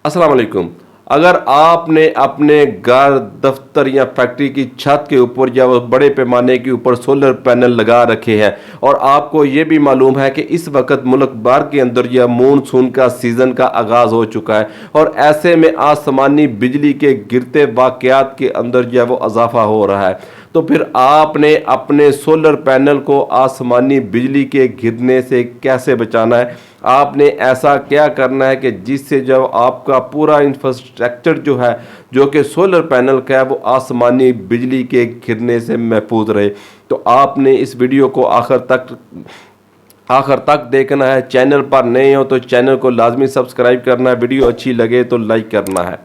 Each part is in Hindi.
अस्सलाम वालेकुम। अगर आपने अपने घर, दफ्तर या फैक्ट्री की छत के ऊपर या वो बड़े पैमाने के ऊपर सोलर पैनल लगा रखे हैं और आपको ये भी मालूम है कि इस वक्त मुल्क भर के अंदर यह मानसून का सीज़न का आगाज़ हो चुका है और ऐसे में आसमानी बिजली के गिरते वाक़यात के अंदर जो है वो इजाफा हो रहा है, तो फिर आपने अपने सोलर पैनल को आसमानी बिजली के गिरने से कैसे बचाना है। आपने ऐसा क्या करना है कि जिससे जब आपका पूरा इंफ्रास्ट्रक्चर जो है, जो कि सोलर पैनल का है, वो आसमानी बिजली के गिरने से महफूज रहे। तो आपने इस वीडियो को आखिर तक देखना है। चैनल पर नए हो तो चैनल को लाजमी सब्सक्राइब करना है, वीडियो अच्छी लगे तो लाइक करना है।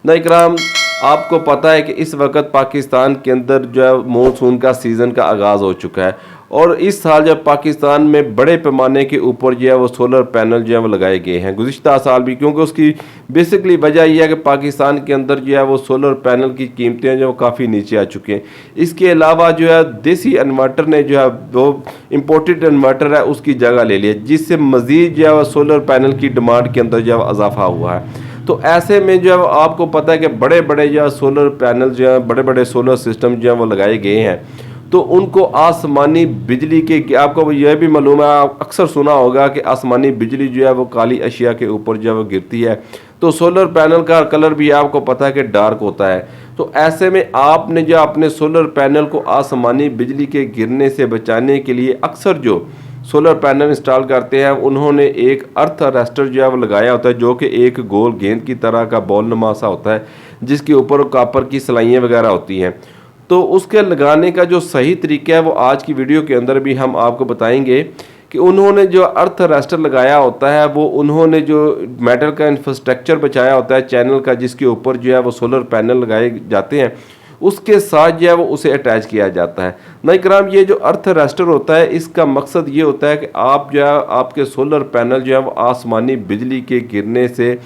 ना इकराम, आपको पता है कि इस वक्त पाकिस्तान के अंदर जो है मानसून का सीज़न का आगाज़ हो चुका है और इस साल जब पाकिस्तान में बड़े पैमाने के ऊपर जो है वो सोलर पैनल जो है वो लगाए गए हैं, गुज़िश्ता साल भी, क्योंकि उसकी बेसिकली वजह यह है कि पाकिस्तान के अंदर जो है वो सोलर पैनल की कीमतें जो काफ़ी नीचे आ चुकी हैं। इसके अलावा जो है देसी इन्वर्टर ने जो है वो इम्पोर्टेड इन्वर्टर है उसकी जगह ले लिया, जिससे मज़ीद जो है वो सोलर पैनल की डिमांड के अंदर जो है इजाफा हुआ है। तो ऐसे में जो है आपको पता है कि बड़े बड़े जो सोलर पैनल जो है, बड़े बड़े सोलर सिस्टम जो है वो लगाए गए हैं, तो उनको आसमानी बिजली के, आपको यह भी मालूम है, आप अक्सर सुना होगा कि आसमानी बिजली जो है वो काली अशिया के ऊपर जो है वो गिरती है। तो सोलर पैनल का कलर भी आपको पता है कि डार्क होता है। तो ऐसे में आपने जो अपने सोलर पैनल को आसमानी बिजली के गिरने से बचाने के लिए अक्सर जो सोलर पैनल इंस्टॉल करते हैं, उन्होंने एक अर्थ अरेस्टर जो है वो लगाया होता है, जो कि एक गोल गेंद की तरह का बॉल नुमा सा होता है, जिसके ऊपर कॉपर की सिलाइयाँ वगैरह होती हैं। तो उसके लगाने का जो सही तरीका है वो आज की वीडियो के अंदर भी हम आपको बताएंगे कि उन्होंने जो अर्थ अरेस्टर लगाया होता है, वो उन्होंने जो मेटल का इंफ्रास्ट्रक्चर बचाया होता है चैनल का, जिसके ऊपर जो है वो सोलर पैनल लगाए जाते हैं, उसके साथ जो है वो उसे अटैच किया जाता है। ना इकराम, ये जो अर्थ अरेस्टर होता है, इसका मकसद ये होता है कि आप जो है आपके सोलर पैनल जो है वो आसमानी बिजली के गिरने से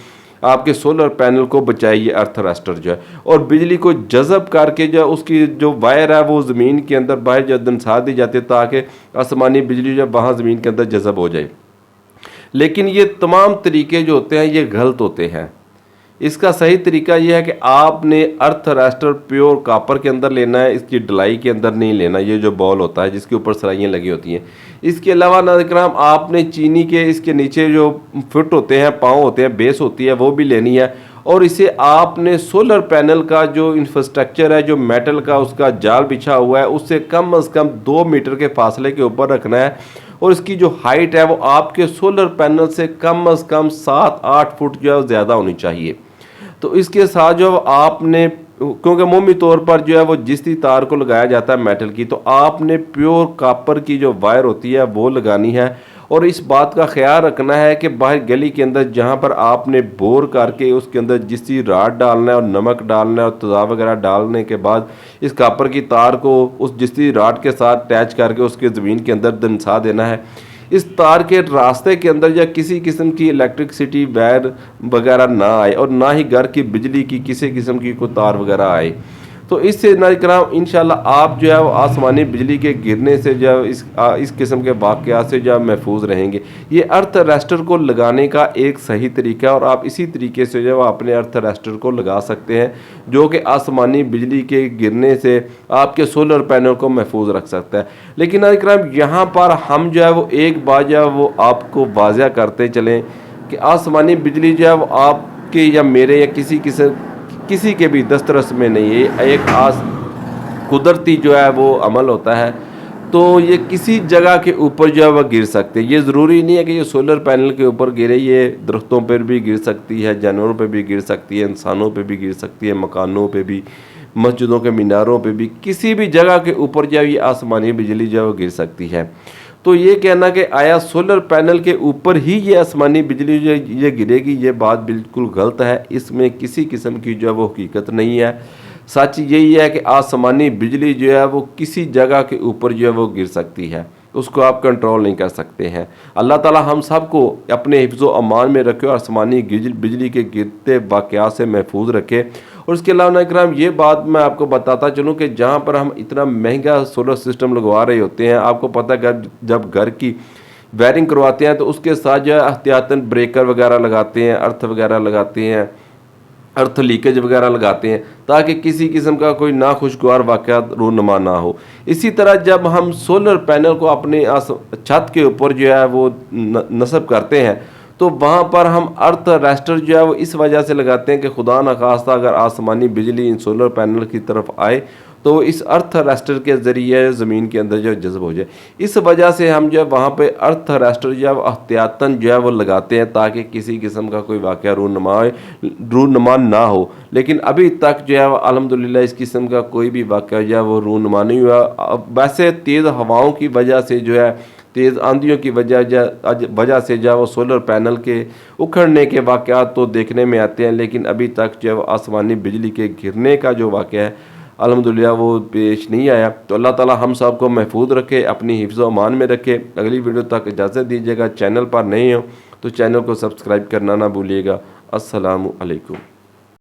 आपके सोलर पैनल को बचाइए अर्थ अरेस्टर जो है, और बिजली को जज़ब करके जो उसकी जो वायर है वो ज़मीन के अंदर बाहर जो दनसा दी जाती है, ताकि आसमानी बिजली जो वहाँ ज़मीन के अंदर जज़ब हो जाए। लेकिन ये तमाम तरीके जो होते हैं ये गलत होते हैं। इसका सही तरीका यह है कि आपने अर्थ अरेस्टर प्योर कॉपर के अंदर लेना है, इसकी डलाई के अंदर नहीं लेना। ये जो बॉल होता है जिसके ऊपर सलाइयाँ लगी होती हैं, इसके अलावा नाज़रीन आपने चीनी के इसके नीचे जो फिट होते हैं, पाँव होते हैं, बेस होती है, वो भी लेनी है। और इसे आपने सोलर पैनल का जो इंफ्रास्ट्रक्चर है, जो मेटल का उसका जाल बिछा हुआ है, उससे कम अज़ कम 2 मीटर के फासले के ऊपर रखना है। और इसकी जो हाइट है वो आपके सोलर पैनल से कम अज़ कम 7-8 फुट जो है ज़्यादा होनी चाहिए। तो इसके साथ जो आपने, क्योंकि मोमी तौर पर जो है वो जिसती तार को लगाया जाता है मेटल की, तो आपने प्योर कॉपर की जो वायर होती है वो लगानी है। और इस बात का ख्याल रखना है कि बाहर गली के अंदर जहाँ पर आपने बोर करके उसके अंदर जिसती राड डालना है और नमक डालना है और तेज़ाब वगैरह डालने के बाद इस कॉपर की तार को उस जिसती राड के साथ अटैच करके उसके ज़मीन के अंदर दनसा देना है। इस तार के रास्ते के अंदर या किसी किस्म की इलेक्ट्रिसिटी वायर वगैरह ना आए और ना ही घर की बिजली की किसी किस्म की कोई तार वगैरह आए। तो इससे नाज़रीन इंशाल्लाह आप जो है वो आसमानी बिजली के गिरने से जो है इस किस्म के वाक़यात से जो है महफूज रहेंगे। ये अर्थ अरेस्टर को लगाने का एक सही तरीका है और आप इसी तरीके से जो है अपने अर्थ अरेस्टर को लगा सकते हैं, जो कि आसमानी बिजली के गिरने से आपके सोलर पैनल को महफूज रख सकता है। लेकिन नाज़रीन यहाँ पर हम जो है वो एक बात जो है वो आपको वाज़ह करते चलें कि आसमानी बिजली जो है वो आपके या मेरे या किसी के भी दस्तरस में नहीं है। एक कुदरती जो है वो अमल होता है, तो ये किसी जगह के ऊपर जो है वह गिर सकते हैं। ये ज़रूरी नहीं है कि ये सोलर पैनल के ऊपर गिरे, ये दरख्तों पर भी गिर सकती है, जानवरों पर भी गिर सकती है, इंसानों पर भी गिर सकती है, मकानों पर भी, मस्जिदों के मीनारों पर भी, किसी भी जगह के ऊपर जो है ये आसमानी बिजली जो है वो गिर सकती है। तो ये कहना कि आया सोलर पैनल के ऊपर ही ये आसमानी बिजली जो ये गिरेगी, ये बात बिल्कुल गलत है। इसमें किसी किस्म की जो है वो हकीकत नहीं है। सच यही है कि आसमानी बिजली जो है वो किसी जगह के ऊपर जो है वो गिर सकती है, उसको आप कंट्रोल नहीं कर सकते हैं। अल्लाह ताला हम सब को अपने हिफ्ज़ो अमान में रखे और आसमानी बिजली के गिरते वाक़यात से महफूज रखे। और उसके अलावा नाज़रीन ये बात मैं आपको बताता चलूँ कि जहाँ पर हम इतना महंगा सोलर सिस्टम लगवा रहे होते हैं, आपको पता है जब घर की वायरिंग करवाते हैं तो उसके साथ जो है एहतियातन ब्रेकर वगैरह लगाते हैं, अर्थ वगैरह लगाते हैं, अर्थ लीकेज वगैरह लगाते हैं ताकि किसी किस्म का कोई नाखुशगवार वाक़या रूनुमा ना हो। इसी तरह जब हम सोलर पैनल को अपने छत के ऊपर जो है वो नस्ब करते हैं तो वहाँ पर हम अर्थ अरेस्टर जो है वो इस वजह से लगाते हैं कि खुदा न खास्ता अगर आसमानी बिजली इन सोलर पैनल की तरफ आए तो इस अर्थ अरेस्टर के ज़रिए ज़मीन के अंदर जो है जज़्ब हो जाए। इस वजह से हम जो है वहाँ पे अर्थ अरेस्टर जो है वो एहतियातन जो है वो लगाते हैं ताकि किसी किस्म का कोई वाक़या रूनुमा ना हो। लेकिन अभी तक जो है अल्हम्दुलिल्लाह इस किस्म का कोई भी वाक़या जो है वो रूनुमा नहीं हुआ। वैसे तेज़ हवाओं की वजह से जो है, तेज़ आंधियों की वजह से जो है वो सोलर पैनल के उखड़ने के वाक़यात तो देखने में आते हैं, लेकिन अभी तक जो है आसमानी बिजली के गिरने का जो वाक़या है अल्हम्दुलिल्लाह वो पेश नहीं आया। तो अल्लाह ताला हम सब को महफूज रखे, अपनी हिफ्ज़ व अमान में रखे। अगली वीडियो तक इजाज़त दीजिएगा। चैनल पर नए हो तो चैनल को सब्सक्राइब करना ना भूलिएगा। अस्सलामु अलैकुम।